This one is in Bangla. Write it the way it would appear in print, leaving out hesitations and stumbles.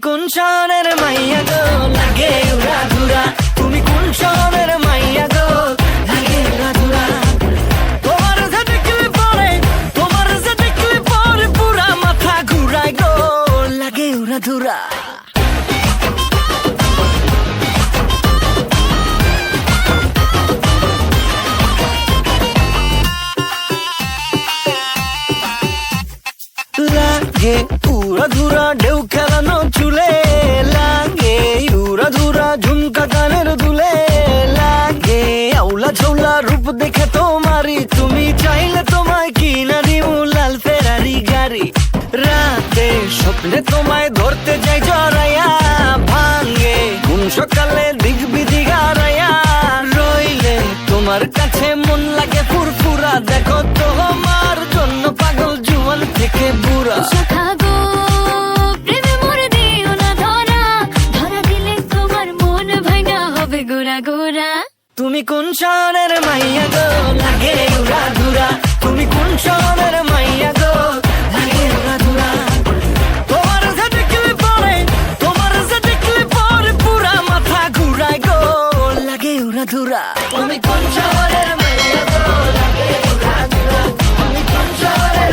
কোন শহরের মাইয়া গো লাগে উড়া ধুরা, তুমি কোন শহরের মাইয়া গো লাগে উড়া ধুরা। তোমার যে দেখলে পরে, তোমার যে দেখলে পরে পুরা মাথা ঘুরায় গো লাগে উড়া ধুরা। লাগে উড়া ধুরা ঢেউ খেলানো চুলে, লাগে উড়া ধুরা ঝুমকা কানের দুলে, লাগে আউলা ঝৌলা রূপ দেখে তোমারি, তুমি চাইলে তোমায় কিনা দিও লাল ফেরারি গাড়ি। রাতে স্বপ্নে তোমায় ধরতে যাই জড়াইয়া, ভাঙে কোন সকালে দিক বিধি গারাইয়া, রইলে তোমার কাছে মন লাগে ফুরফুরা, দেখো তোমার জন্য পাগল জুয়ান থেকে বুড়া। তুমি কোন শহরের মাইয়া গো লাগে উড়া ধুরা, তুমি কোন শহরের মাইয়া গো লাগে উড়া ধুরা। তোমার যে দেখলে পরে, তোমার যে দেখলে পরে পুরা মাথা ঘুরায় গো লাগে উড়া ধুরা। তুমি কোন শহরের মাইয়া গো লাগে উড়া ধুরা, তুমি কোন শহরের